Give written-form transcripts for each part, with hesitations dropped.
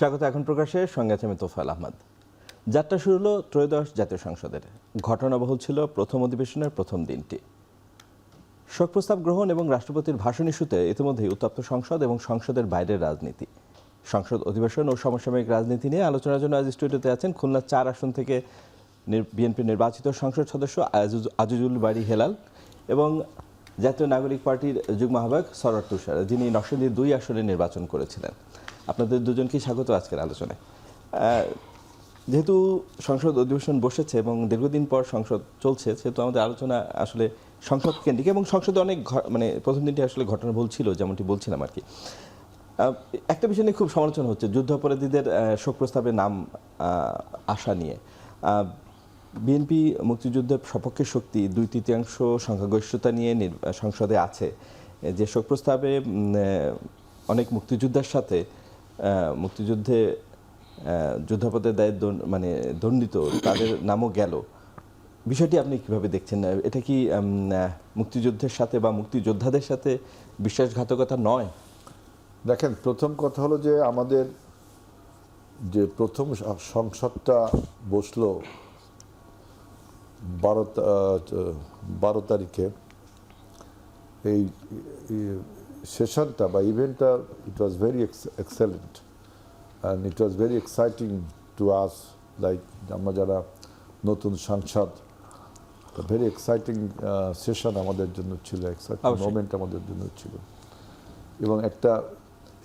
স্বাগত এখন প্রকাশের সঙ্গে আছে আমি তোফায়েল আহমদ। যাত্রা শুরু হলো ত্রয়োদশ জাতীয় সংসদের। ঘটনাবহুল ছিল প্রথম অধিবেশনের প্রথম দিনটি। শোক প্রস্তাব গ্রহণ এবং রাষ্ট্রপতির ভাষণ ইস্যুতে ইতিমধ্যেই উত্তপ্ত সংসদ এবং সংসদের বাইরের রাজনীতি। সংসদ অধিবেশন ও সমসাময়িক রাজনীতি নিয়ে আলোচনার জন্য আজ স্টুডিওতে আছেন খুলনা ৪ আসন থেকে বিএনপি নির্বাচিত সংসদ সদস্য আজিজুল বারী হেলাল এবং জাতীয় নাগরিক পার্টির যুগ্ম আহ্বায়ক সরওয়ার তুষার, যিনি নরসিংদী ২ আসনে নির্বাচন করেছিলেন। আপনাদের দুজনকেই স্বাগত আজকের আলোচনায়। যেহেতু সংসদ অধিবেশন বসেছে এবং দীর্ঘদিন পর সংসদ চলছে, সেহেতু আমাদের আলোচনা আসলে সংসদ কেন্দ্রিক এবং সংসদে অনেক প্রথম দিনটি আসলে ঘটনাবহুল ছিল, যেমনটি বলছিলাম আর কি। একটা বিষয় নিয়ে খুব সমালোচনা হচ্ছে যুদ্ধাপরাধীদের শোক প্রস্তাবে নাম আসা নিয়ে। বিএনপি মুক্তিযুদ্ধের সপক্ষে শক্তি, 2/3 সংখ্যাগরিষ্ঠতা নিয়ে সংসদে আছে। যে শোক প্রস্তাবে অনেক মুক্তিযোদ্ধার সাথে মুক্তিযুদ্ধে যুদ্ধাপরাধের দায়ে দণ্ডিত তাদের নামও গেল। বিষয়টি আপনি কিভাবে দেখছেন? এটা কি মুক্তিযুদ্ধের সাথে বা মুক্তিযোদ্ধাদের সাথে বিশ্বাসঘাতকতা নয়? দেখেন, প্রথম কথা হলো যে আমাদের যে প্রথম সংসদটা বসলো 12 তারিখে, এই সেশনটা বা ইভেন্টটা it was very excellent and it was very exciting to us, like আমরা যারা নতুন সাংসদ, ভেরি এক্সাইটিং সেশন আমাদের জন্য ছিল, এক্সাইটিং মোমেন্ট আমাদের জন্য ছিল। এবং একটা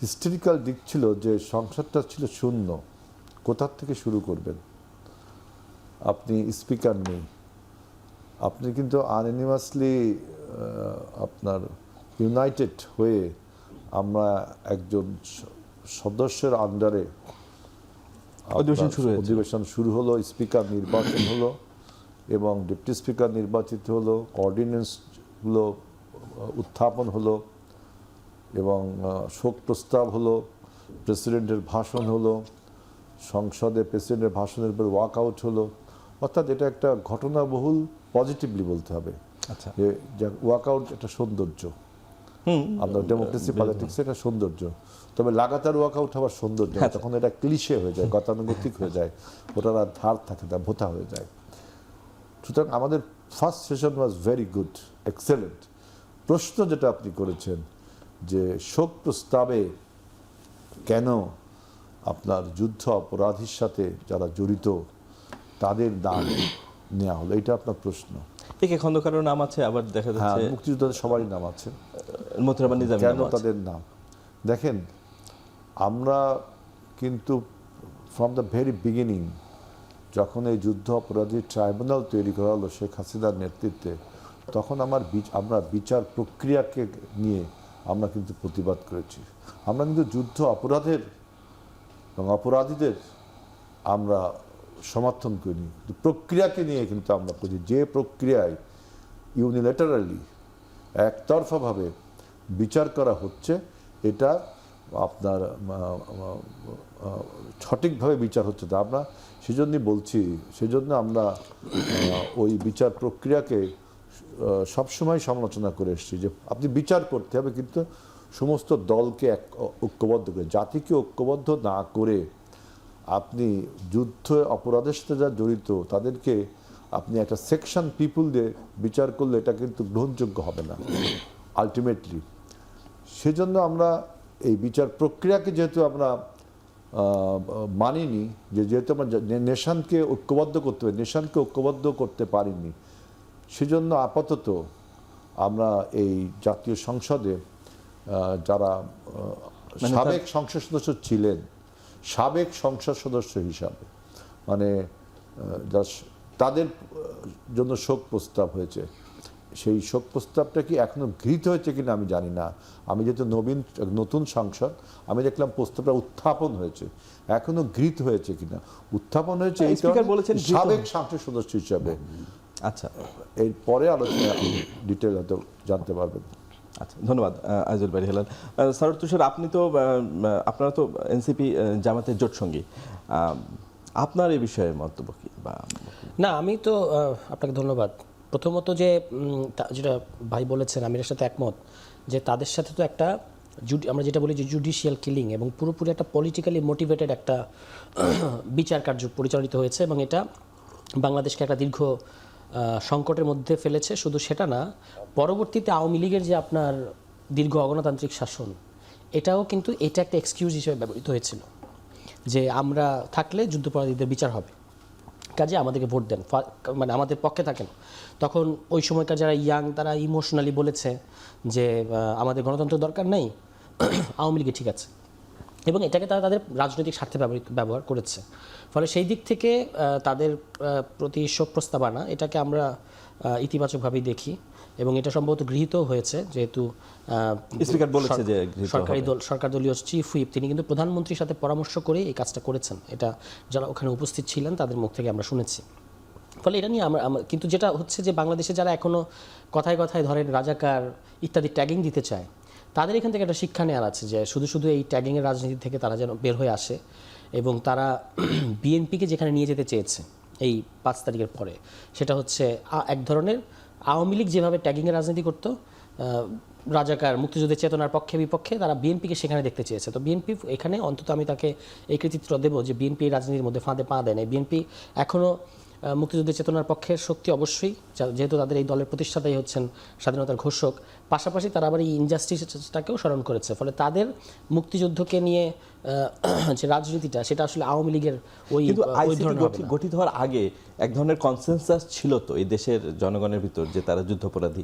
হিস্টোরিক্যাল দিক ছিল যে সংসদটা ছিল শূন্য। কোথার থেকে শুরু করবেন? আপনি স্পিকার নেই, আপনি কিন্তু আনএনিমাসলি আপনার ইউনাইটেড হয়ে আমরা একজন সদস্যের আন্ডারে অধিবেশন শুরু হলো, স্পিকার নির্বাচন হলো এবং ডেপুটি স্পিকার নির্বাচিত হলো, অর্ডিন্যান্সগুলো উত্থাপন হলো এবং শোক প্রস্তাব হলো, প্রেসিডেন্টের ভাষণ হলো, সংসদে প্রেসিডেন্টের ভাষণের উপর ওয়াকআউট হলো। অর্থাৎ এটা একটা ঘটনাবহুল, পজিটিভলি বলতে হবে যে ওয়াকআউট একটা সৌন্দর্য। আপনার ডেমোক্রেসি পলিটিক্সে এটা সৌন্দর্য। তবে লাগাতার ওয়াকআউট হওয়ার সৌন্দর্য, তখন এটা ক্লিশে হয়ে যায়, গতানুগতিক হয়ে যায়, ওটার আর ধার থাকে না, ভোতা হয়ে যায়। সুতরাং আমাদের first session was very good, excellent. প্রশ্ন যেটা আপনি করেছেন যে শোক প্রস্তাবে কেন আপনার যুদ্ধ অপরাধীর সাথে যারা জড়িত তাদের নাম নেওয়া হলো, এটা আপনার প্রশ্ন। একে খন্দকারের নাম আছে, আবার দেখা যাচ্ছে মুক্তিযোদ্ধাদের সবারই নাম আছে, কেন তাদের নাম? দেখেন, আমরা কিন্তু ফ্রম দ্য ভেরি বিগিনিং, যখন এই যুদ্ধ অপরাধী ট্রাইব্যুনাল তৈরি করা হলো শেখ হাসিনার নেতৃত্বে, তখন আমরা বিচার প্রক্রিয়াকে নিয়ে আমরা কিন্তু প্রতিবাদ করেছি। আমরা কিন্তু যুদ্ধ অপরাধের এবং অপরাধীদের আমরা সমর্থন করিনি, প্রক্রিয়াকে নিয়ে কিন্তু আমরা করি। যে প্রক্রিয়ায় ইউনিল্যাটারালি একতরফাভাবে বিচার করা হচ্ছে, এটা আপনার সঠিকভাবে বিচার হচ্ছে না। আমরা সেজন্যই বলছি, সেজন্য আমরা ওই বিচার প্রক্রিয়াকে সবসময় সমালোচনা করে এসেছি যে আপনি বিচার করতে হবে, কিন্তু সমস্ত দলকে ঐক্যবদ্ধ করে, জাতিকে ঐক্যবদ্ধ না করে আপনি যুদ্ধ অপরাধের সাথে যারা জড়িত তাদেরকে আপনি একটা সেকশন পিপুল দিয়ে বিচার করলে এটা কিন্তু গ্রহণযোগ্য হবে না আলটিমেটলি। সেজন্য আমরা এই বিচার প্রক্রিয়াকে যেহেতু আমরা মানিনি, যেহেতু আমরা নেশনকে ঐক্যবদ্ধ করতে পারি, নেশনকে ঐক্যবদ্ধ করতে পারিনি, সেজন্য আপাতত আমরা এই জাতীয় সংসদে যারা সাবেক সংসদ সদস্য ছিলেন, সাবেক সংসদ সদস্য হিসাবে তাদের জন্য শোক প্রস্তাব হয়েছে। সেই শোক প্রস্তাবটা কি এখনো গৃহীত হয়েছে কিনা আমি জানি না। আমি যেহেতু নতুন সংসদ, আমি দেখলাম প্রস্তাবটা উত্থাপন হয়েছে, এখনো গৃহীত হয়েছে কিনা। উত্থাপন হয়েছে এই বলেছেন সাবেক সংসদ সদস্য হিসাবে। আচ্ছা, এরপরে আলোচনা ডিটেল হয়তো জানতে পারবেন। আচ্ছা, ধন্যবাদ আজিজুল বারী হেলাল। সরওয়ার তুষার, আপনারা তো এনসিপি জামাতের জোট সঙ্গী, আপনার এই বিষয়ে মন্তব্য কি? না, আমি তো আপনাকে ধন্যবাদ। প্রথমত যেটা ভাই বলেছেন, আমি এর সাথে একমত যে তাদের সাথে তো একটা আমরা যেটা বলি যে জুডিশিয়াল কিলিং এবং পুরোপুরি একটা পলিটিক্যালি মোটিভেটেড একটা বিচার কার্য পরিচালিত হয়েছে এবং এটা বাংলাদেশকে একটা দীর্ঘ সংকটের মধ্যে ফেলেছে। শুধু সেটা না, পরবর্তীতে আওয়ামী লীগের যে আপনার দীর্ঘ অগণতান্ত্রিক শাসন, এটাও কিন্তু এটা একটা এক্সকিউজ হিসেবে ব্যবহৃত হয়েছিল যে আমরা থাকলে যুদ্ধাপরাধীদের বিচার হবে, কাজে আমাদেরকে ভোট দেন, মানে আমাদের পক্ষে থাকেন। তখন ওই সময়কার যারা ইয়াং তারা ইমোশনালি বলেছে যে আমাদের গণতন্ত্র দরকার নেই, আওয়ামী লীগে ঠিক আছে, এবং এটাকে তারা তাদের রাজনৈতিক স্বার্থে ব্যবহার করেছে। ফলে সেই দিক থেকে তাদের প্রতি শোক প্রস্তাব আনা, এটাকে আমরা ইতিবাচকভাবেই দেখি এবং এটা সম্ভবত গৃহীত হয়েছে, যেহেতু স্পিকার বলেছে যে সরকার দলীয় চিফ হুইপ তিনি কিন্তু প্রধানমন্ত্রীর সাথে পরামর্শ করে এই কাজটা করেছেন। এটা যারা ওখানে উপস্থিত ছিলেন তাদের মুখ থেকে আমরা শুনেছি। ফলে এটা নিয়ে আমরা কিন্তু যেটা হচ্ছে যে বাংলাদেশে যারা এখনও কথায় কথায় ধরেন রাজাকার ইত্যাদি ট্যাগিং দিতে চায়, তাদের এখান থেকে একটা শিক্ষা নেওয়ার আছে যে শুধু শুধু এই ট্যাগিংয়ের রাজনীতি থেকে তারা যেন বের হয়ে আসে এবং তারা বিএনপিকে যেখানে নিয়ে যেতে চেয়েছে এই 5 তারিখের পরে, সেটা হচ্ছে এক ধরনের আওয়ামী লীগ যেভাবে ট্যাগিংয়ের রাজনীতি করতো রাজাকার মুক্তিযুদ্ধের চেতনার পক্ষে বিপক্ষে, তারা বিএনপিকে সেখানে দেখতে চেয়েছে। তো বিএনপি এখানে অন্তত আমি তাকে এই কৃতিত্ব দেবো যে বিএনপি রাজনীতির মধ্যে ফাঁদে পা দেয় না। বিএনপি এখনও মুক্তিযুদ্ধের চেতনার পক্ষের শক্তি অবশ্যই, যেহেতু তাদের এই দলের প্রতিষ্ঠাতাই হচ্ছেন স্বাধীনতার ঘোষক, পাশাপাশি তারা আবার এই ইনজাস্টিসটাকেও স্মরণ করেছে। ফলে তাদের মুক্তিযুদ্ধকে নিয়ে যে রাজনীতিটা, সেটা আসলে আওয়ামী লীগের ওই গঠিত হওয়ার আগে এক ধরনের কনসেনসাস ছিল তো এই দেশের জনগণের ভিতর যে তারা যুদ্ধাপরাধী,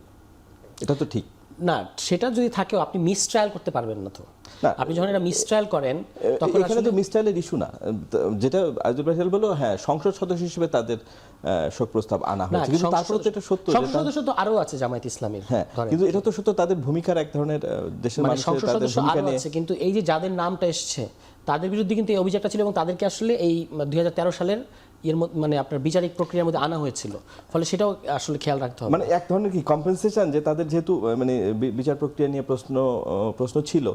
এটা তো ঠিক না। সেটা যদি থাকেও আপনি মিস ট্রায়াল করতে পারবেন না। তো আপনি যখন এটা মিস ট্রায়াল করেন তখন এখানে তো মিস ট্রায়ালের ইস্যু না, যেটা আইজুল ভাই বলল, হ্যাঁ সংসদ সদস্য হিসেবে তাদের শোক প্রস্তাব আনা হয়েছে, কিন্তু তারপরে তো এটা সত্য সংসদ সদস্য তো আরো আছে জামায়াত ইসলামীর, হ্যাঁ, কিন্তু এটা তো সত্য তাদের ভূমিকার এক ধরনের দেশের মানুষের তাদের ভূমিকা নিয়ে আছে। কিন্তু এই যে যাদের নামটা এসছে তাদের বিরুদ্ধে কিন্তু এই অভিযোগটা ছিল এবং তাদেরকে আসলে এই 2013 সালের মানে আপনার বিচারিক প্রক্রিয়ার মধ্যে আনা হয়েছিল। ফলে সেটাও আসলে খেয়াল রাখতে হবে। মানে এক ধরনের কি কম্পেনসেশন, যে তাদের যেহেতু মানে বিচার প্রক্রিয়া নিয়ে প্রশ্ন ছিল,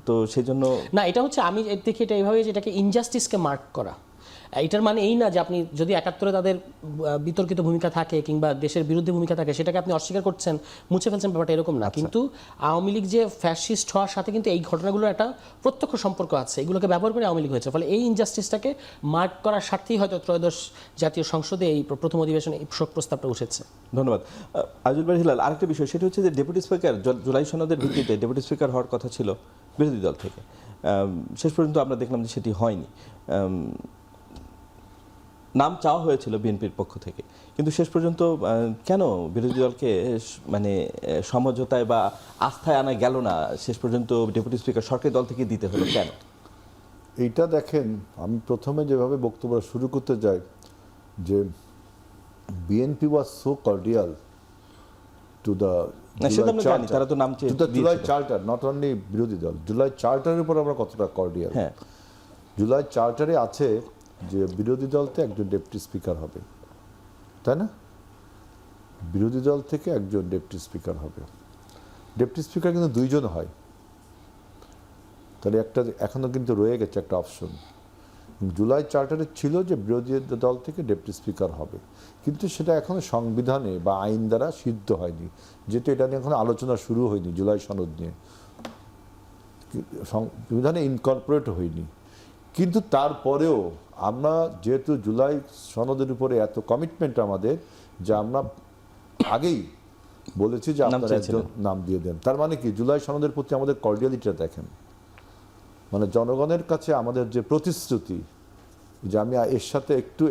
তো সেই জন্য না, এটা হচ্ছে আমি দেখি এটা এইভাবে যে এটাকে ইনজাস্টিসকে মার্ক করা। এটার মানে এই না যে আপনি যদি 71-এ তাদের বিতর্কিত ভূমিকা থাকে কিংবা দেশের বিরুদ্ধে ভূমিকা থাকে সেটাকে আপনি অস্বীকার করছেন, মুছে ফেলছেন, ব্যাপারটা এরকম না। কিন্তু আওয়ামী লীগ যে ফ্যাসিস্ট হওয়ার সাথে কিন্তু এই ঘটনাগুলোর একটা প্রত্যক্ষ সম্পর্ক আছে, এগুলোকে ব্যবহার করে আওয়ামী লীগ হয়েছে। ফলে এই ইনজাস্টিসটাকে মার্ক করার স্বার্থেই হয়তো ত্রয়োদশ জাতীয় সংসদে এই প্রথম অধিবেশনে এই শোক প্রস্তাবটা উঠেছে। ধন্যবাদ আইজুল ভাই হিলাল। আরেকটা বিষয়, সেটা হচ্ছে যে ডেপুটি স্পিকার জুলাই সনদের ভিত্তিতে ডেপুটি স্পিকার হওয়ার কথা ছিল বিরোধী দল থেকে, শেষ পর্যন্ত আমরা দেখলাম যে সেটি হয়নি। নাম চাওয়া হয়েছিল বিএনপির পক্ষ থেকে, কিন্তু শেষ পর্যন্ত কেন বিরোধী দলকে মানে সমঝোতায় বা আস্থায় আনা গেল না? শেষ পর্যন্ত ডেপুটি স্পিকার সরকারি দল থেকে দিতে হলো কেন? এইটা দেখেন, আমি প্রথমে যেভাবে বক্তব্য শুরু করতে যাই যে BNP was so cordial to the July charter, not only বিরোধী দল, জুলাই চার্টারের উপর আমরা কতটা কর্ডিয়াল। হ্যাঁ, জুলাই চার্টারে আছে যে বিরোধী দলতে একজন ডেপুটি স্পিকার হবে, তাই না? বিরোধী দল থেকে একজন ডেপুটি স্পিকার হবে। ডেপুটি স্পিকার কিন্তু 2 জন হয়, তাহলে একটা এখনো কিন্তু রয়ে গেছে একটা অপশন। জুলাই চার্টারে ছিল যে বিরোধী দল থেকে ডেপুটি স্পিকার হবে, কিন্তু সেটা এখনো সংবিধানে বা আইন দ্বারা সিদ্ধ হয়নি, যেহেতু এটা নিয়ে এখন আলোচনা শুরু হয়নি। জুলাই সনদ নিয়ে সংবিধানে ইনকর্পোরেট হয়নি, কিন্তু তারপরেও আমরা যেহেতু জুলাই সনদের উপরে এত কমিটমেন্ট আমাদের, যে আমরা আগেই বলেছি যে আপনারা একজন নাম দিয়ে দেন। তার মানে কি, জুলাই সনদের প্রতি আমাদের কর্ডিয়ালিটিটা দেখেন, মানে জনগণের কাছে আমাদের যে প্রতিশ্রুতি, যে আমি এর সাথে একটু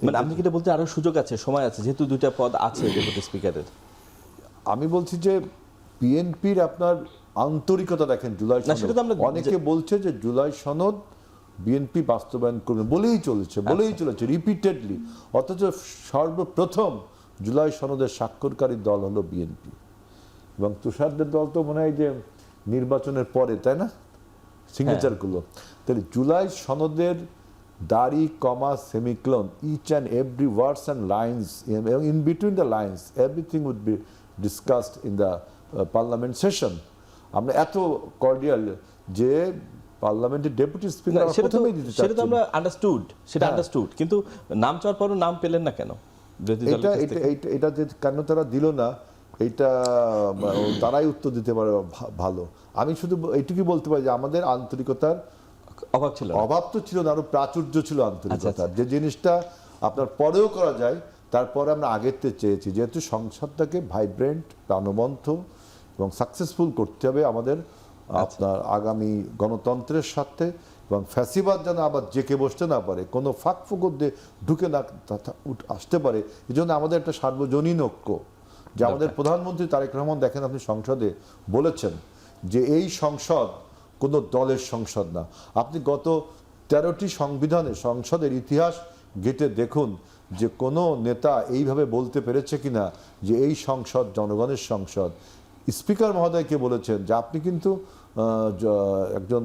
মানে আপনি কি বলতে আরো সুযোগ আছে, সময় আছে, যেহেতু 2টা পদ আছে ডেপুটি স্পিকারের? আমি বলছি যে বিএনপির আপনার আন্তরিকতা দেখেন জুলাই সনদ। অনেকে বলছে যে জুলাই সনদ বিএনপি বাস্তবায়ন করবে বলেই চলেছে রিপিটেডলি, অথচ সর্বপ্রথম জুলাই সনদের স্বাক্ষরকারী দল হলো বিএনপি, এবং তুষারদের দল তো মনে হয় যে নির্বাচনের পরে, তাই না, সিগনেচারগুলো। তাহলে জুলাই সনদের দাড়ি, কমা, semicolon, each and every words and lines, এবং in between the lines everything would be discussed in the parliament session. আমরা এত কর্ডিয়াল যে পার্লামেন্টের ডেপুটি স্পিকার প্রথমেই দিতে চাচ্ছি, সেটা তো আমরা আন্ডারস্টুড, কিন্তু নাম চাওয়ার পরও নাম পেলেন না কেন? এটা যে কেন তারা দিল না, এইটা তারাই উত্তর দিতে পারে ভালো। আমি শুধু এইটুকুই বলতে পারি যে আমাদের আন্তরিকতার অভাব ছিল না। অভাব তো ছিল না, আরো প্রাচুর্য ছিল আন্তরিকতার। যে জিনিসটা আপনার পরেও করা যায়, তারপরে আমরা আগের থেকে চেয়েছি, যেহেতু সংসদটাকে ভাইব্রেন্ট, প্রাণবন্ত এবং সাকসেসফুল করতে হবে আমাদের আপনার আগামী গণতন্ত্রের সাথে, এবং ফ্যাসিবাদ যেন আবার জেকে বসতে না পারে, কোনো ফাঁক ফুকর দিয়ে ঢুকে না আসতে পারে। এই জন্য আমাদের একটা সার্বজনীন ঐক্য, যে আমাদের প্রধানমন্ত্রী তারেক রহমান দেখেন আপনি সংসদে বলেছেন যে এই সংসদ কোনো দলের সংসদ না। আপনি গত 13টি সংসদের ইতিহাস ঘেঁটে দেখুন যে কোনো নেতা এইভাবে বলতে পেরেছে কিনা যে এই সংসদ জনগণের সংসদ। স্পিকার মহোদয়কে বলেছেন যে আপনি কিন্তু একজন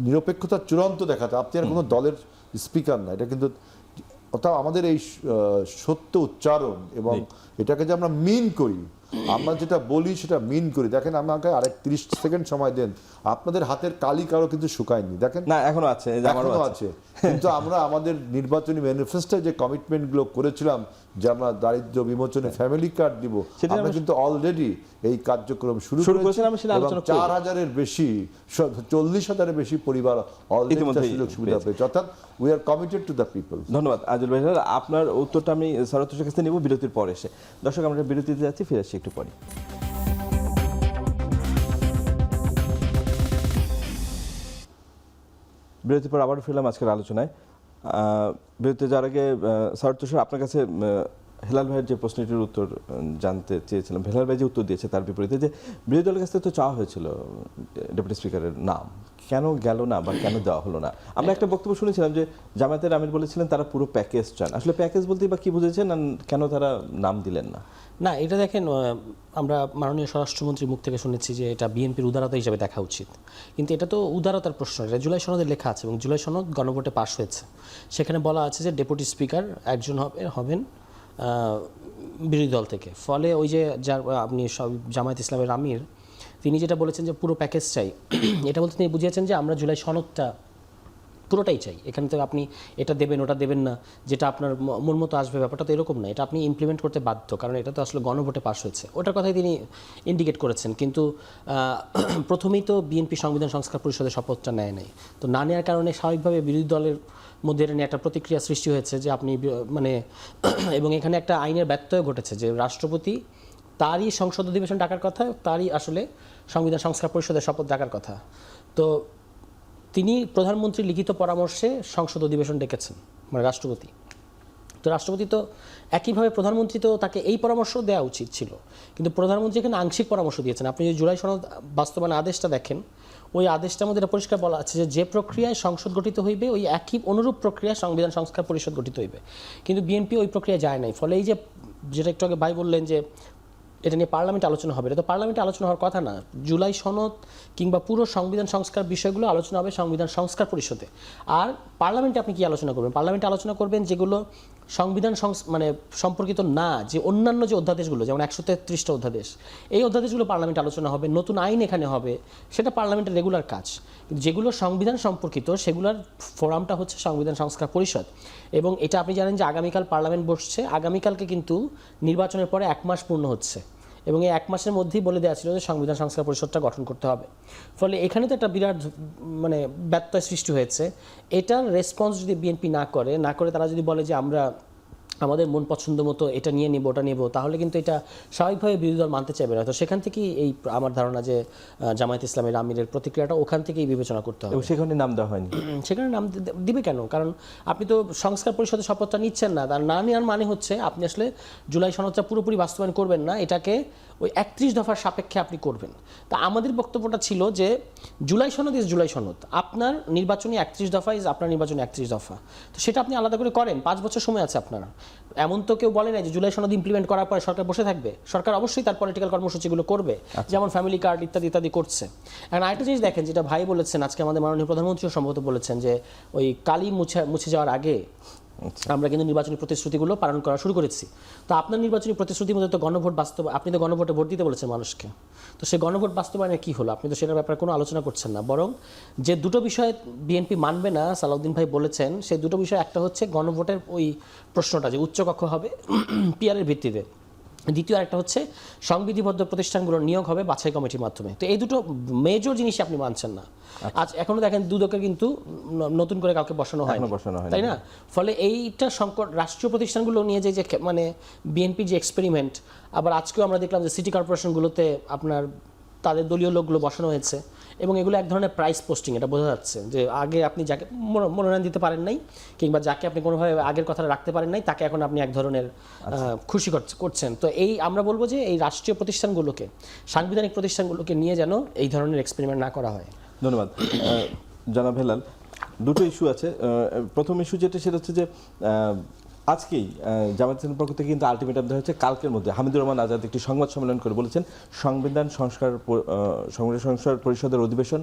নিরপেক্ষতার চূড়ান্ত দেখাতে, আপনি আর কোনো দলের স্পিকার না। এটা কিন্তু অর্থাৎ আমাদের এই সত্য উচ্চারণ এবং এটাকে যে আমরা মিন করি, আমরা যেটা বলি সেটা মিন করি। দেখেন আমাকে আরেক 30 সেকেন্ড সময় দেন, আপনাদের হাতের কালি কারো কিন্তু শুকায়নি, দেখেন না এখনো আছে, এই যে আমারও এখনো আছে। আছে। কিন্তু আমরা আমাদের নির্বাচনী ম্যানিফেস্টোয় যে কমিটমেন্টগুলো করেছিলাম যে আমরা দারিদ্র্য বিমোচনে ফ্যামিলি কার্ড দিব, সেটা আমরা কিন্তু অলরেডি এই কার্যক্রম শুরু করেছি। আমি সেটা এবং আলোচনা করব। 4000-এর বেশি 40,000-এর বেশি পরিবার অলরেডি ইতিমধ্যেই সুযোগ সুবিধা পেয়েছে। অর্থাৎ we are committed to the people. ধন্যবাদ আজল ভাই। আপনার উত্তরটা আমি শরৎ হোসেনের কাছ থেকে নেব বিরতির পর এসে। দর্শক, আমরা বিরতিতে যাচ্ছি, ফিরে আসছি একটু পরে। বিরতির পর আবারও ফিরলাম আজকের আলোচনায়। বিরতিতে যাওয়ার আগে শরৎ হোসেন, আপনার কাছে হেলাল ভাইয়ের যে প্রশ্নটির উত্তর জানতে চেয়েছিলাম। হেলাল ভাই যে উত্তর দিয়েছে তার বিপরীতে, যে বিরোধী দলের কাছ থেকে তো চাওয়া হয়েছিল ডেপুটি স্পিকারের নাম, কেন গেল না বা কেন দেওয়া হলো না? আমরা একটা বক্তব্য শুনেছিলাম যে জামায়াতের আমির বলেছিলেন তারা পুরো প্যাকেজ চান। আসলে প্যাকেজ বলতে বা কি বুঝেছেন, আর কেন তারা নাম দিলেন না? না, এটা দেখেন, আমরা মাননীয় স্বরাষ্ট্রমন্ত্রীর মুখ থেকে শুনেছি যে এটা বিএনপির উদারতা হিসেবে দেখা উচিত, কিন্তু এটা তো উদারতার প্রশ্ন। এটা জুলাই সনদে লেখা আছে এবং জুলাই সনদ গণভোটে পাশ হয়েছে। সেখানে বলা আছে যে ডেপুটি স্পিকার একজন হবেন বিরোধী দল থেকে। ফলে ওই যে যার আপনি জামায়াত ইসলামের আমির, তিনি যেটা বলেছেন যে পুরো প্যাকেজ চাই, এটা বলতে তিনি বুঝিয়েছেন যে আমরা জুলাই সনদটা পুরোটাই চাই। এখানে তো আপনি এটা দেবেন ওটা দেবেন না, যেটা আপনার মন মতো আসবে, ব্যাপারটা তো এরকম না। এটা আপনি ইমপ্লিমেন্ট করতে বাধ্য, কারণ এটা তো আসলে গণভোটে পাশ হয়েছে। ওটার কথাই তিনি ইন্ডিকেট করেছেন। কিন্তু প্রথমেই তো বিএনপি সংবিধান সংস্কার পরিষদের শপথটা নেয় নাই। তো না নেওয়ার কারণে স্বাভাবিকভাবে বিরোধী দলের মধ্যে এটা নিয়ে একটা প্রতিক্রিয়া সৃষ্টি হয়েছে যে আপনি মানে এবং এখানে একটা আইনের ব্যত্যয় ঘটেছে যে রাষ্ট্রপতি তারই সংসদ অধিবেশন ডাকার কথা, তারই আসলে সংবিধান সংস্কার পরিষদের শপথ ডাকার কথা। তো তিনি প্রধানমন্ত্রীর লিখিত পরামর্শে সংসদ অধিবেশন ডেকেছেন, মানে রাষ্ট্রপতি। তো রাষ্ট্রপতি তো একইভাবে প্রধানমন্ত্রী তো তাকে এই পরামর্শ দেওয়া উচিত ছিল, কিন্তু প্রধানমন্ত্রী এখানে আংশিক পরামর্শ দিয়েছেন। আপনি যদি জুলাই সনদ বাস্তবায়নের আদেশটা দেখেন, ওই আদেশটার মধ্যে এটা পরিষ্কার বলা আছে যে প্রক্রিয়ায় সংসদ গঠিত হইবে ওই একই অনুরূপ প্রক্রিয়ায় সংবিধান সংস্কার পরিষদ গঠিত হইবে। কিন্তু বিএনপি ওই প্রক্রিয়া যায় নাই। ফলে এই যে যেটা একটু আগে ভাই বললেন যে এটা নিয়ে পার্লামেন্টে আলোচনা হবে, এটা তো পার্লামেন্টে আলোচনা হওয়ার কথা না। জুলাই সনদ কিংবা পুরো সংবিধান সংস্কার বিষয়গুলো আলোচনা হবে সংবিধান সংস্কার পরিষদে। আর পার্লামেন্টে আপনি কি আলোচনা করবেন? পার্লামেন্টে আলোচনা করবেন যেগুলো সংবিধান মানে সম্পর্কিত না, যে অন্যান্য যে অধ্যাদেশগুলো, যেমন 133টা অধ্যাদেশ, এই অধ্যাদেশগুলো পার্লামেন্টে আলোচনা হবে, নতুন আইন এখানে হবে, সেটা পার্লামেন্টের রেগুলার কাজ। কিন্তু যেগুলো সংবিধান সম্পর্কিত সেগুলোর ফোরামটা হচ্ছে সংবিধান সংস্কার পরিষদ। এবং এটা আপনি জানেন যে আগামীকাল পার্লামেন্ট বসছে, আগামীকালকে কিন্তু নির্বাচনের পরে 1 মাস পূর্ণ হচ্ছে এবং এই 1 মাসের মধ্যেই বলে দেওয়া ছিল যে সংবিধান সংস্কার পরিষদটা গঠন করতে হবে। ফলে এখানে তো একটা বিরাট মানে ব্যত্যয় সৃষ্টি হয়েছে। এটার রেসপন্স যদি বিএনপি না করে তারা যদি বলে যে আমরা আমাদের মন পছন্দ মতো এটা নিয়ে নিব ওটা নেব, তাহলে কিন্তু এটা স্বাভাবিকভাবে বিরোধী দল মানতে চাইবে না। তো সেখান থেকেই এই আমার ধারণা যে জামায়াত ইসলামের আমিরের প্রতিক্রিয়াটা ওখান থেকেই বিবেচনা করতে হবে। এবং সেখানে নাম দেওয়া হয়নি। সেখানে নাম দিবে কেন? কারণ আপনি তো সংস্কার পরিষদের শপথটা নিচ্ছেন না। তার না নেওয়ার মানে হচ্ছে আপনি আসলে জুলাই সনদটা পুরোপুরি বাস্তবায়ন করবেন না, এটাকে ওই 31 দফার সাপেক্ষে আপনি করবেন। তা আমাদের বক্তব্যটা ছিল যে জুলাই সনদ ইজ জুলাই সনদ, আপনার নির্বাচনী 31 দফা ইজ আপনার নির্বাচনী 31 দফা। তো সেটা আপনি আলাদা করে করেন, 5 বছর সময় আছে আপনারা। এমন তো কেউ বলে না যে জুলাই সনদ ইমপ্লিমেন্ট করার পরে সরকার বসে থাকবে। সরকার অবশ্যই তার পলিটিক্যাল কর্মসূচিগুলো করবে, যেমন ফ্যামিলি কার্ড ইত্যাদি ইত্যাদি করছে। এখন আরেকটা জিনিস দেখেন, যেটা ভাই বলেছেন, আজকে আমাদের মাননীয় প্রধানমন্ত্রীও সম্ভবত বলেছেন যে ওই কালি মুছে যাওয়ার আগে আমরা কিন্তু নির্বাচনী প্রতিশ্রুতিগুলো পালন করা শুরু করেছি। তো আপনার নির্বাচনী প্রতিশ্রুতির মধ্যে তো গণভোট আপনি তো গণভোটে ভোট দিতে বলেছেন মানুষকে। তো সেই গণভোট বাস্তবায়নে কী হলো? আপনি তো সেটার ব্যাপারে কোনো আলোচনা করছেন না। বরং যে দুটো বিষয়ে বিএনপি মানবে না, সালাউদ্দিন ভাই বলেছেন, সেই দুটো বিষয় একটা হচ্ছে গণভোটের ওই প্রশ্নটা যে উচ্চকক্ষ হবে পিআরের ভিত্তিতে, দ্বিতীয় আরেকটা হচ্ছে সংবিধিবদ্ধ প্রতিষ্ঠানগুলোর নিয়োগ হবে বাছাই কমিটির মাধ্যমে। তো এই দুটো মেজর জিনিসই আপনি মানছেন না। আজ এখনো দেখেন দুদকে কিন্তু নতুন করে কাউকে বসানো হয়, তাই না? ফলে এইটা সংকট রাষ্ট্রীয় প্রতিষ্ঠানগুলো নিয়ে যে মানে বিএনপির যে এক্সপেরিমেন্ট, আবার আজকেও আমরা দেখলাম যে সিটি কর্পোরেশনগুলোতে আপনার তাদের দলীয় লোকগুলো বসানো হয়েছে এবং এগুলো এক ধরনের প্রাইস পোস্টিং, এটা বোঝা যাচ্ছে যে আগে আপনি যাকে মনোনয়ন দিতে পারেন নাই কিংবা যাকে আপনি কোনোভাবে আগের কথাটা রাখতে পারেন নাই তাকে এখন আপনি এক ধরনের খুশি করছেন। তো এই আমরা বলবো যে এই রাষ্ট্রীয় প্রতিষ্ঠানগুলোকে, সাংবিধানিক প্রতিষ্ঠানগুলোকে নিয়ে যেন এই ধরনের এক্সপেরিমেন্ট না করা হয়। ধন্যবাদ জনাব হেলাল। দুটো ইস্যু আছে। প্রথম ইস্যু যেটা সেটা হচ্ছে যে আজকেই জামায়াত ইসলামীর পক্ষ থেকে কিন্তু আলটিমেটাম দেওয়া হচ্ছে কালকের মধ্যে। হামিদুর রহমান আজাদ একটি সংবাদ সম্মেলন করে বলেছেন সংবিধান সংস্কার পরিষদের অধিবেশন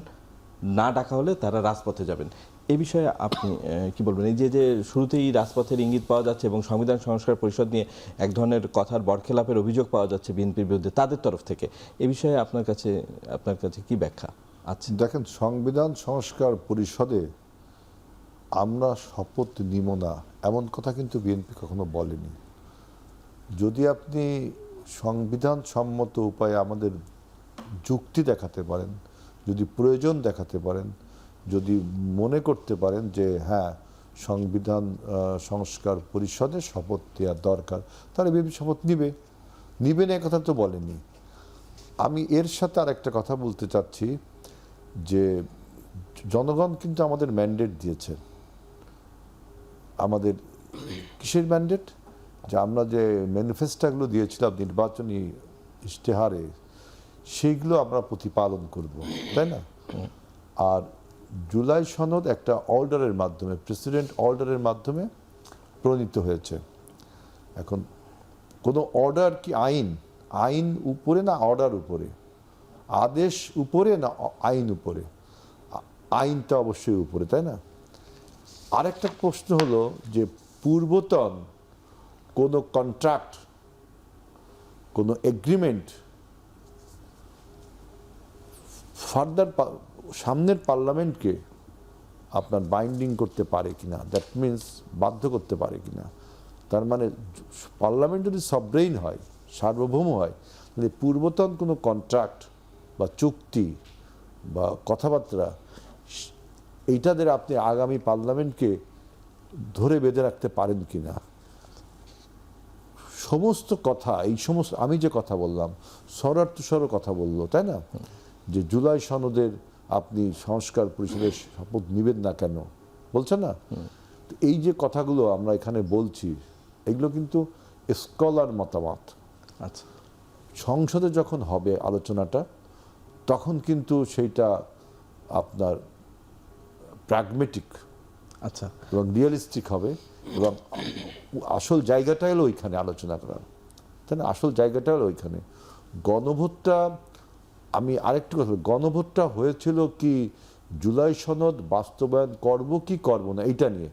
না ডাকা হলে তারা রাজপথে যাবেন। এই বিষয়ে আপনি কি বলবেন? এই যে শুরুতেই রাজপথের ইঙ্গিত পাওয়া যাচ্ছে এবং সংবিধান সংস্কার পরিষদ নিয়ে এক ধরনের কথার বরখেলাপের অভিযোগ পাওয়া যাচ্ছে বিএনপির বিরুদ্ধে তাদের তরফ থেকে, এই বিষয়ে আপনার কাছে কি ব্যাখ্যা আছে? দেখেন, সংবিধান সংস্কার পরিষদে আমরা শপথ নিব না এমন কথা কিন্তু বিএনপি কখনো বলেনি। যদি আপনি সংবিধান সম্মত উপায়ে আমাদের যুক্তি দেখাতে পারেন, যদি প্রয়োজন দেখাতে পারেন, যদি মনে করতে পারেন যে হ্যাঁ সংবিধান সংস্কার পরিষদে শপথ দেওয়া দরকার, তাহলে বিএনপি শপথ নিবে না, কথা তো বলেনি। আমি এর সাথে আরেকটা কথা বলতে চাচ্ছি যে জনগণ কিন্তু আমাদের ম্যান্ডেট দিয়েছে। আমাদের কিসের ম্যান্ডেট? যে আমরা যে ম্যানিফেস্টোগুলো দিয়েছিলাম নির্বাচনী ইশতেহারে, সেইগুলো আমরা প্রতিপালন করব, তাই না? আর জুলাই সনদ একটা অর্ডারের মাধ্যমে, প্রেসিডেন্ট অর্ডারের মাধ্যমে প্রণীত হয়েছে। এখন কোনো অর্ডার কি আইন উপরে না অর্ডার উপরে? আদেশ উপরে না আইন উপরে? আইনটা অবশ্যই উপরে, তাই না? আরেকটা প্রশ্ন হলো যে পূর্বতন কোনো কন্ট্রাক্ট, কোনো এগ্রিমেন্ট ফার্দার সামনের পার্লামেন্টকে আপনার বাইন্ডিং করতে পারে কিনা, দ্যাট মিনস বাধ্য করতে পারে কিনা। তার মানে পার্লামেন্ট যদি সবরেইন হয়, সার্বভৌম হয়, তাহলে পূর্বতন কোনো কন্ট্রাক্ট বা চুক্তি বা কথাবার্তা এইটাদের আপনি আগামী পার্লামেন্টকে ধরে বেঁধে রাখতে পারেন কিনা। সমস্ত কথা, এই সমস্ত আমি যে কথা বললাম, সরার্থসরও কথা বললো, তাই না? যে জুলাই সনদের আপনি সংস্কার পরিষদের শপথ নিবেন না কেন বলছেন না? এই যে কথাগুলো আমরা এখানে বলছি, এগুলো কিন্তু স্কলার মতামত। আচ্ছা, সংসদে যখন হবে আলোচনাটা, তখন কিন্তু সেইটা আপনার প্র্যাগমেটিক, আচ্ছা, এবং রিয়েলিস্টিক হবে, এবং আসল জায়গাটা হলো ওইখানে আলোচনা করার, তাই না? আসল জায়গাটা হলো ওইখানে। গণভোটটা, আমি আরেকটু কথা, গণভোটটা হয়েছিল কি জুলাই সনদ বাস্তবায়ন করব কি করব না এইটা নিয়ে,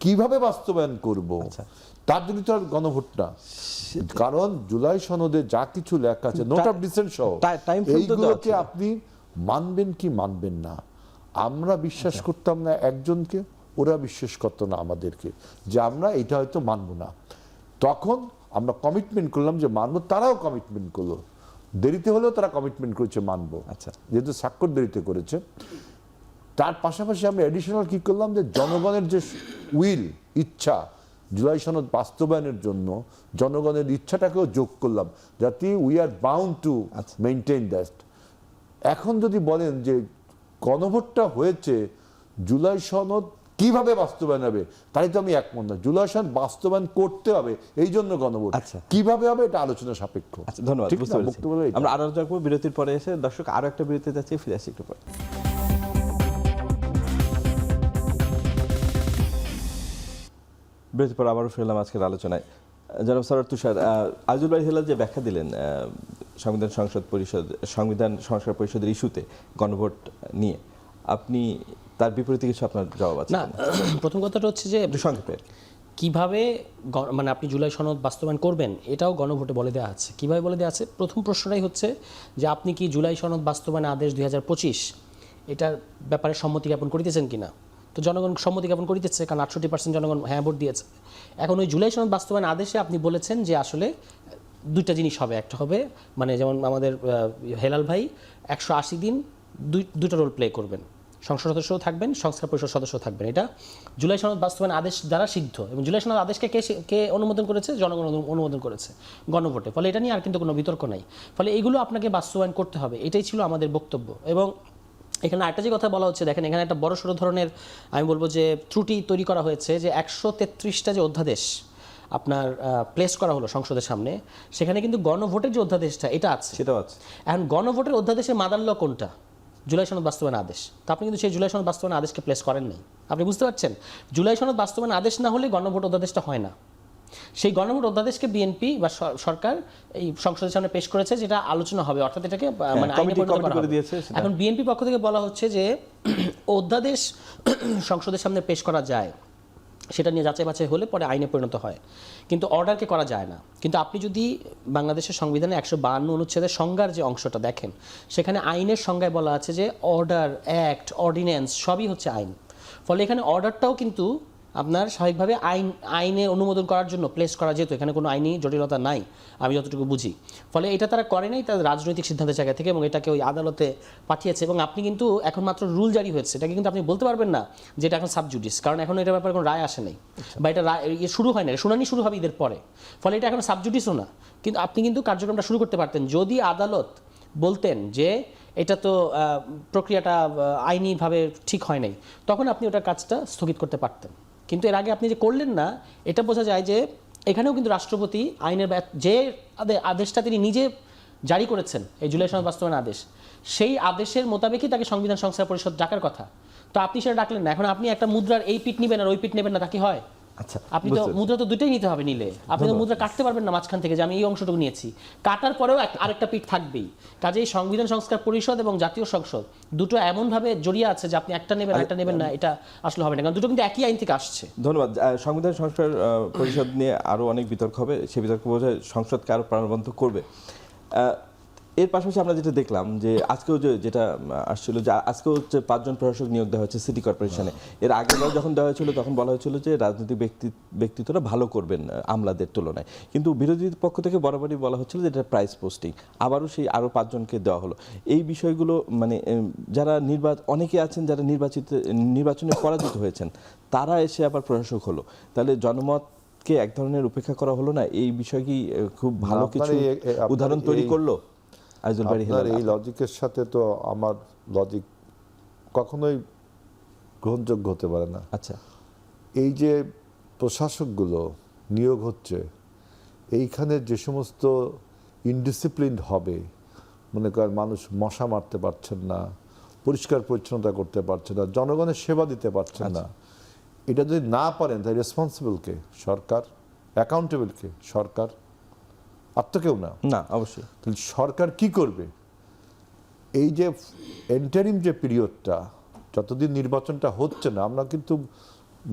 কিভাবে বাস্তবায়ন করব তার জন্য তো আর গণভোট না। কারণ জুলাই সনদে যা কিছু লেখা আছে, নোট অফ ডিসেন্ট সহ, এইগুলোকে আপনি মানবেন কি মানবেন না। আমরা বিশ্বাস করতাম না একজনকে, ওরা বিশ্বাস করতো না আমাদেরকে যে আমরা এটা হয়তো মানবো না। তখন আমরা কমিটমেন্ট করলাম যে মানবো, তারাও কমিটমেন্ট করলো, দেরিতে হলেও তারা কমিটমেন্ট করেছে মানবো। আচ্ছা, যেহেতু স্বাক্ষর দেরিতে করেছে, তার পাশাপাশি আমরা এডিশনাল কি করলাম যে জনগণের যে উইল, ইচ্ছা, জুলাই সনদ বাস্তবায়নের জন্য জনগণের ইচ্ছাটাকেও যোগ করলাম, যাতে we are bound to maintain that. এখন যদি বলেন যে গণভোটটা হয়েছে, জুলাই সনদ কিভাবে বাস্তবায়ন হবে, তাই তো আমি একমত না। জুলাই সনদ বাস্তবায়ন করতে হবে, এই জন্য গণভোট। কিভাবে হবে এটা আলোচনা সাপেক্ষ। ধন্যবাদ। আমরা আরো যাবো বিরতির পরে এসে, দর্শক আরো একটা বিরতি যাচ্ছি, ফিরে আসছি একটু পরে। বিরতির পর আবারও ফিরলাম আজকের আলোচনায়। জনাব সরওয়ার তুষার, আজিজুল ভাই হেলাল যে ব্যাখ্যা দিলেন সংবিধান সংস্কার পরিষদের ইস্যুতে গণভোট নিয়ে, আপনি তার বিপরীতে কিছু আপনার জবাব আছে? না, প্রথম কথাটা হচ্ছে যে সংক্ষেপে কিভাবে মানে আপনি জুলাই সনদ বাস্তবায়ন করবেন এটাও গণভোটে বলে দেওয়া আছে। কিভাবে বলে দেওয়া আছে? প্রথম প্রশ্নটাই হচ্ছে যে আপনি কি জুলাই সনদ বাস্তবায়ন আদেশ 2025 এটার ব্যাপারে সম্মতি জ্ঞাপন করিতেছেন কিনা। তো জনগণ সম্মতি জ্ঞাপন করিতেছে, কারণ 68% জনগণ হ্যাঁ ভোট দিয়েছে। এখন ওই জুলাই সনদ বাস্তবায়ন আদেশে আপনি বলেছেন যে আসলে দুইটা জিনিস হবে, একটা হবে মানে যেমন আমাদের হেলাল ভাই 180 দিন দুইটা রোল প্লে করবেন, সংসদ সদস্যও থাকবেন, সংস্কার পরিষদ সদস্য থাকবেন। এটা জুলাই সনদ বাস্তবায়ন আদেশ দ্বারা সিদ্ধ, এবং জুলাই সনদ আদেশকে কে অনুমোদন করেছে? জনগণ অনুমোদন করেছে গণভোটে। ফলে এটা নিয়ে আর কিন্তু কোনো বিতর্ক নাই। ফলে এইগুলো আপনাকে বাস্তবায়ন করতে হবে, এটাই ছিল আমাদের বক্তব্য। এবং এখানে একটা যে কথা বলা হচ্ছে, দেখেন এখানে একটা বড় সড়ো ধরনের আমি বলবো যে ত্রুটি তৈরি করা হয়েছে, যে 133টা যে অধ্যাদেশ আপনার প্লেস করা হলো সংসদের সামনে, সেখানে কিন্তু গণভোটের যে অধ্যাদেশটা এটা আছে, সেটাও আছে। এখন গণভোটের অধ্যাদেশের মাদার ল কোনটা? জুলাই সনদ বাস্তবায়ন আদেশ। তো আপনি কিন্তু সেই জুলাই সনদ বাস্তবায়ন আদেশকে প্লেস করেন নাই। আপনি বুঝতে পারছেন, জুলাই সনদ বাস্তবায়ন আদেশ না হলে গণভোট অধ্যাদেশটা হয় না। সেই গণভোট অধ্যাদেশকে বিএনপি বা সরকার এই সংসদের সামনে পেশ করেছে, যেটা আলোচনা হবে, অর্থাৎ এটাকে মানে আইনে পরিণত করা হবে। এখন বিএনপি পক্ষ থেকে বলা হচ্ছে যে অধ্যাদেশ সংসদের সামনে পেশ করা যায়, সেটা নিয়ে যাচাই বাছাই হলে পরে আইনে পরিণত হয়, কিন্তু অর্ডারকে করা যায় না। কিন্তু আপনি যদি বাংলাদেশের সংবিধানে 152 অনুচ্ছেদের সংজ্ঞার যে অংশটা দেখেন, সেখানে আইনের সংজ্ঞায় বলা আছে যে অর্ডার, অ্যাক্ট, অর্ডিন্যান্স সবই হচ্ছে আইন। ফলে এখানে অর্ডারটাও কিন্তু আপনার স্বাভাবিকভাবে আইনে অনুমোদন করার জন্য প্লেস করা যেত, এখানে কোনো আইনি জটিলতা নাই আমি যতটুকু বুঝি। ফলে এটা তারা করে নাই তাদের রাজনৈতিক সিদ্ধান্তের জায়গা থেকে, এবং এটাকে ওই আদালতে পাঠিয়েছে। এবং আপনি কিন্তু এখন মাত্র রুল জারি হয়েছে, এটাকে কিন্তু আপনি বলতে পারবেন না যে এটা এখন সাবজুডিস, কারণ এখন এটার ব্যাপারে কোনো রায় আসে নাই, বা এটা শুরু হয় না, শুনানি শুরু হবে ঈদের পরে। ফলে এটা এখন সাবজুডিসও না, কিন্তু আপনি কিন্তু কার্যক্রমটা শুরু করতে পারতেন যদি আদালত বলতেন যে এটা তো প্রক্রিয়াটা আইনিভাবে ঠিক হয় নাই, তখন আপনি ওটার কাজটা স্থগিত করতে পারতেন। কিন্তু এর আগে আপনি যে করলেন না, এটা বোঝা যায় যে এখানেও কিন্তু রাষ্ট্রপতি আইনের যে আদেশটা তিনি নিজে জারি করেছেন, এই জুলাই সনদ বাস্তবায়ন আদেশ, সেই আদেশের মোতাবেকই তাকে সংবিধান সংস্কার পরিষদ ডাকার কথা। তো আপনি সেটা ডাকলেন না। এখন আপনি একটা মুদ্রার এই পিঠ নেবেন আর ওই পিঠ নেবেন না, তা কি হয়? আচ্ছা, আপনি তো মুদ্রা তো দুটোই নিতে হবে, নিলে আপনি তো মুদ্রা কাটতে পারবেন না মাঝখান থেকে, যে আমি এই অংশটুকু নিয়েছি, কাটার পরেও আরেকটা পিঠ থাকবেই। কাজেই সংবিধান সংস্কার পরিষদ এবং জাতীয় সংসদ দুটো এমনভাবে জড়িয়ে আছে যে আপনি একটা নেবেন একটা নেবেন না, এটা আসলে হবে না, কারণ দুটো কিন্তু একই আইন থেকে আসছে। ধন্যবাদ। সংবিধান সংস্কার পরিষদ নিয়ে আরও অনেক বিতর্ক হবে, সেই বিতর্ক বোঝায় সংসদকে আরও প্রাণবন্ত করবে। এর পাশাপাশি আমরা যেটা দেখলাম যে আজকেও যেটা আসছিল যে আজকেও হচ্ছে 5 জন প্রশাসক নিয়োগ দেওয়া হয়েছে সিটি কর্পোরেশনে। এর আগেরবার যখন দেওয়া হয়েছিল তখন বলা হয়েছিল যে রাজনৈতিক ব্যক্তিত্বরা ভালো করবেন আমলাদের তুলনায়, কিন্তু বিরোধী পক্ষ থেকে বরাবরই বলা হচ্ছিল যে এটা প্রাইস পোস্টিং। আবারও সেই আরও 5 জনকে দেওয়া হলো। এই বিষয়গুলো মানে যারা অনেকে আছেন যারা নির্বাচনে পরাজিত হয়েছেন, তারা এসে আবার প্রশাসক হলো, তাহলে জনমতকে এক ধরনের উপেক্ষা করা হলো না? এই বিষয় কি খুব ভালো কিছু উদাহরণ তৈরি করলো? আপনার এই লজিকের সাথে তো আমার লজিক কখনোই গ্রহণযোগ্য হতে পারে না। আচ্ছা, এই যে প্রশাসকগুলো নিয়োগ হচ্ছে, এইখানে যে সমস্ত ইনডিসিপ্লিনড হবে, মনে করেন মানুষ মশা মারতে পারছেন না, পরিষ্কার পরিচ্ছন্নতা করতে পারছেন না, জনগণের সেবা দিতে পারছেন না, এটা যদি না পারেন তাই রেসপন্সিবল কে? সরকার। অ্যাকাউন্টেবল কে? সরকার। আর তো কেউ না। না, অবশ্যই। তাহলে সরকার কি করবে? এই যে এন্টারিম যে পিরিয়ডটা, যতদিন নির্বাচনটা হচ্ছে না, আমরা কিন্তু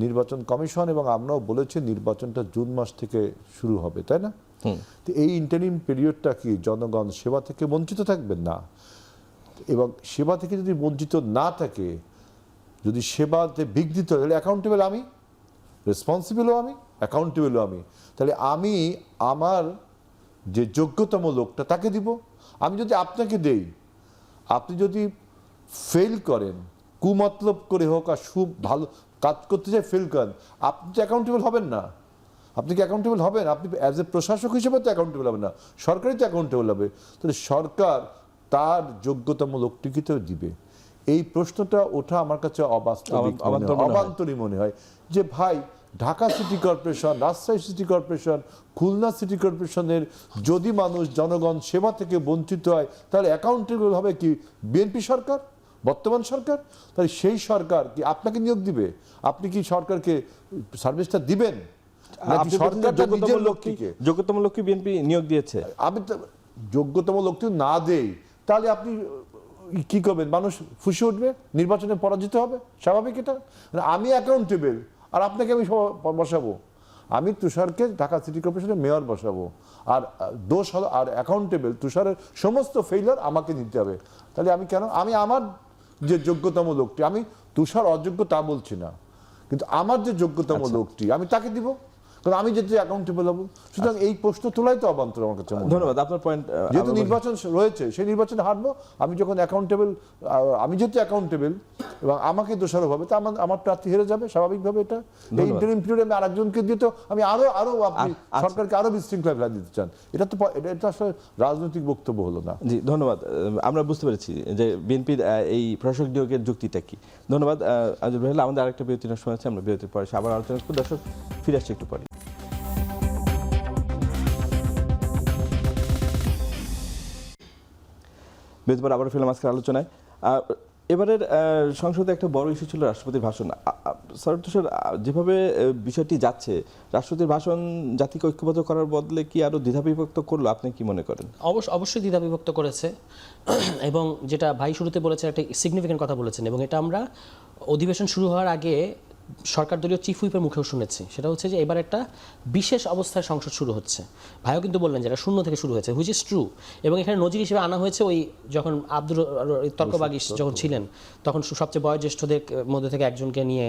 নির্বাচন কমিশন এবং আমরাও বলেছি নির্বাচনটা জুন মাস থেকে শুরু হবে, তাই না? তো এই ইন্টারিম পিরিয়ডটা কি জনগণ সেবা থেকে বঞ্চিত থাকবেন? না। এবং সেবা থেকে যদি বঞ্চিত না থাকে, যদি সেবাতে বিঘ্নিত হয়, তাহলে অ্যাকাউন্টেবল আমি, রেসপন্সিবলও আমি, অ্যাকাউন্টেবলও আমি। তাহলে আমি আমার যে যোগ্যতম লোকটা তাকে দিব। আমি যদি আপনাকে দেই, আপনি যদি ফেল করেন, কুমতলব করে হোক আর ভালো কাজ করতে চাই ফেল করেন, আপনি তো অ্যাকাউন্টেবল হবেন না। আপনি কি অ্যাকাউন্টেবল হবেন? আপনি অ্যাজ এ প্রশাসক হিসেবে তো অ্যাকাউন্টেবল হবেন না, সরকারই তো অ্যাকাউন্টেবল হবে। তাহলে সরকার তার যোগ্যতম লোকটিকে তো দিবে। এই প্রশ্নটা ওঠা আমার কাছে অবান্তরই মনে হয় যে ভাই, Dhaka city corporation, Rajshahi city corporation, Khulna city কর্পোরেশনের যদি মানুষ জনগণ সেবা থেকে বঞ্চিত হয়, তাহলে অ্যাকাউন্টেবল হবে কি বিএনপি সরকার, বর্তমান সরকার? তাহলে সেই সরকার কি আপনাকে নিয়োগ দিবে? আপনি কি সরকারকে সার্ভিসটা দিবেন? যোগ্যতম লোককে বিএনপি নিয়োগ দিয়েছে। আমি যোগ্যতম লোকটি না দেই, তাহলে আপনি কি করবেন? মানুষ ফুসে উঠবে, নির্বাচনে পরাজিত হবে, স্বাভাবিক এটা। আমি অ্যাকাউন্টেবল আর আপনাকে আমি বসাবো, আমি তুষারকে ঢাকা সিটি কর্পোরেশনের মেয়র বসাবো, আর দোষ হলো আর অ্যাকাউন্টেবল তুষারের সমস্ত ফেইলার আমাকে নিতে হবে। তাহলে আমি কেন? আমি আমার যে যোগ্যতম লোকটি, আমি তুষার অযোগ্য তা বলছি না, কিন্তু আমার যে যোগ্যতম লোকটি আমি তাকে দিব। কারণ আমি যেহেতু অ্যাকাউন্টেবল হব, সুতরাং এই প্রশ্ন তোলাই তো অবান্তর আমার কাছে মনে হয়। ধন্যবাদ, আপনার পয়েন্ট। যেহেতু নির্বাচন রয়েছে, সেই নির্বাচনে হারবো, আমি যখন অ্যাকাউন্টেবল, আমি যেহেতু অ্যাকাউন্টেবল এবং আমাকে দোষারোপ হবে, তা আমার প্রার্থী হেরে যাবে স্বাভাবিকভাবে। এটা এই ইন্টারিম পিরিয়ডে আমি আরেকজনকে দিয়ে তো আমি আরো আপনি সরকারকে আরো বিশৃঙ্খলা ফেলা দিতে চান, এটা আসলে রাজনৈতিক বক্তব্য হলো না। জি ধন্যবাদ, আমরা বুঝতে পেরেছি যে বিএনপির এই প্রশাসক নিয়োগের যুক্তিটা কি। ধন্যবাদ আজল ভাই। আমাদের আরেকটা বিরতি নেওয়ার সময় আছে, আমরা বিরতির পরে আবার আলোচনা করব। দর্শক ফিরে আসছি একটু পরে। বিরতির পর আবার ফিরলাম আজকের আলোচনায়। এবারের সংসদে একটা বড় ইস্যু ছিল রাষ্ট্রপতির ভাষণ। স্যার তুষার, যেভাবে বিষয়টি যাচ্ছে, রাষ্ট্রপতির ভাষণ জাতিকে ঐক্যবদ্ধ করার বদলে কি আরো দ্বিধাবিভক্ত করলো, আপনি কি মনে করেন? অবশ্যই দ্বিধাবিভক্ত করেছে, এবং যেটা ভাই শুরুতে বলেছে একটা সিগনিফিকেন্ট কথা বলেছেন, এবং এটা আমরা অধিবেশন শুরু হওয়ার আগে সরকার দলীয় চিফ হুইপের মুখেও শুনেছি। সেটা হচ্ছে যে এবার একটা বিশেষ অবস্থায় সংসদ শুরু হচ্ছে। ভাইও কিন্তু বললেন যে এটা শূন্য থেকে শুরু হয়েছে, হুইচ ইজ ট্রু। এবং এখানে নজির হিসেবে আনা হয়েছে ওই যখন আব্দুর তর্কবাগী যখন ছিলেন, তখন সবচেয়ে বয়োজ্যেষ্ঠদের মধ্যে থেকে একজনকে নিয়ে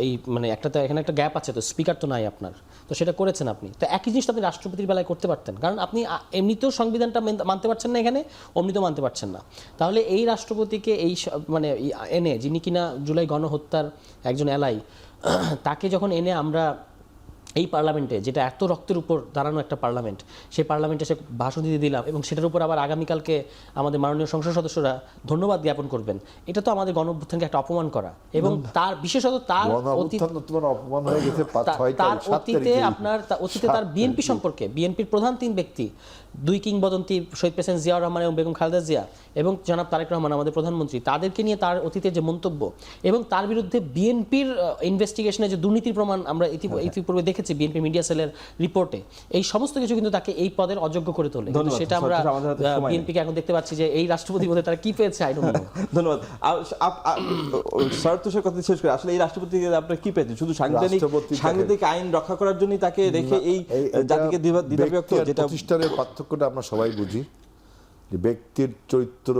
এই মানে এখানে একটা গ্যাপ আছে, তো স্পিকার তো নাই আপনার, তো সেটা করেছেন আপনি। তো একই জিনিস আপনি রাষ্ট্রপতির বেলায় করতে পারতেন, কারণ আপনি এমনিতেও সংবিধানটা মানতে পারছেন না, এখানে অমনিতেও মানতে পারছেন না। তাহলে এই রাষ্ট্রপতিকে মানে এনে, যিনি কিনা জুলাই গণহত্যার একজন এলাই, তাকে যখন এনে আমরা এই পার্লামেন্টে, যেটা এত রক্তের উপর দাঁড়ানো একটা পার্লামেন্ট, সেই পার্লামেন্টে সে ভাষণ দিতে দিলাম, এবং সেটার উপর আবার আগামীকালকে আমাদের মাননীয় সংসদ সদস্যরা ধন্যবাদ জ্ঞাপন করবেন, এটা তো আমাদের গণঅভ্যুত্থানকে একটা অপমান করা। এবং তার বিশেষত তার অতীতে তার বিএনপি সম্পর্কে, বিএনপির প্রধান 3 ব্যক্তি, 2 কিংবদন্তি, শহীদ প্রেসিডেন্ট জিয়াউর রহমান এবং বেগম খালেদা জিয়া এবং জনাব তারেক রহমান আমাদের প্রধানমন্ত্রী, তাদেরকে নিয়ে তার অতীতের যে মন্তব্য, এবং তার বিরুদ্ধে বিএনপির ইনভেস্টিগেশনে যে দুর্নীতির প্রমাণ আমরা ইতিপূর্বে দেখেছি বিএনপি মিডিয়া সেলের রিপোর্টে, এই সমস্ত কিছু কিন্তু তাকে এই পদের অযোগ্য করে তোলে। সেটা আমরা বিএনপিকে এখন দেখতে পাচ্ছি যে এই রাষ্ট্রপতি পদে তারা কি পেয়েছে, আই ডোন্ট নো। ধন্যবাদ। শরৎ তুষার কথা শেষ করে, আসলে এই রাষ্ট্রপতি আপনারা কি পেয়েছেন? শুধু সাংবিধানিক আইন রক্ষা করার জন্যই তাকে রেখে এই জাতিকে দ্বিধাবিভক্ত, যেটা প্রতিষ্ঠানের পার্থক্যটা আমরা সবাই বুঝি, যে ব্যক্তির চরিত্র,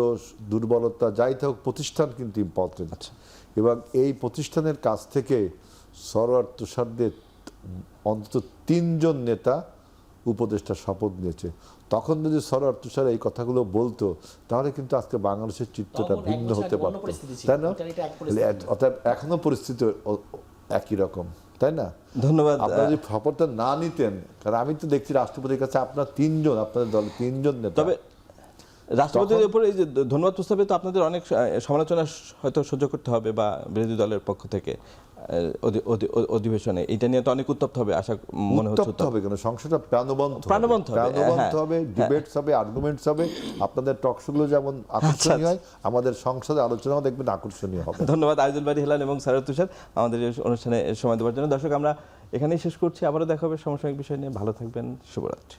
দুর্বলতা যাই থাকুক, প্রতিষ্ঠান কিন্তু ইম্পর্টেন্ট। এবং এই প্রতিষ্ঠানের কাছ থেকে সরোয়ার তুষারদের অন্তত 3 জন নেতা উপদেষ্টা শপথ নিয়েছে। তখন যদি সরোয়ার তুষার এই কথাগুলো বলতো, তাহলে কিন্তু আজকে বাংলাদেশের চিত্রটা ভিন্ন হতে পারত, তাই না? অর্থাৎ এখনো পরিস্থিতি একই রকম, তাই না? ধন্যবাদ। আপনারা যদি শপথটা না নিতেন, কারণ আমি তো দেখছি রাষ্ট্রপতির কাছে আপনার 3 জন, আপনাদের দলে 3 জন নেতা। তবে রাষ্ট্রপতির উপরে এই যে ধন্যবাদ প্রস্তাবে তো আপনাদের অনেক সমালোচনা হয়তো সহ্য করতে হবে, বা বিরোধী দলের পক্ষ থেকে অধিবেশনে এটা নিয়ে তো অনেক উত্তপ্ত হবে, আশা মনে হচ্ছে। উত্তপ্ত হবে কেন, সংসদটা প্রাণবন্ত হবে, ডিবেটস হবে, আর্গুমেন্টস হবে। আপনাদের টকশোগুলো যেমন আকর্ষণীয় হয়, আমাদের সংসদে আলোচনাও দেখবেন আকর্ষণীয় হবে। ধন্যবাদ আইজুল বারী হেলাল এবং সরোয়ার তুষার আমাদের এই অনুষ্ঠানে সময় দেওয়ার জন্য। দর্শক, আমরা এখানেই শেষ করছি, আবারও দেখা হবে সমসাময়িক বিষয় নিয়ে। ভালো থাকবেন, শুভরাত্রি।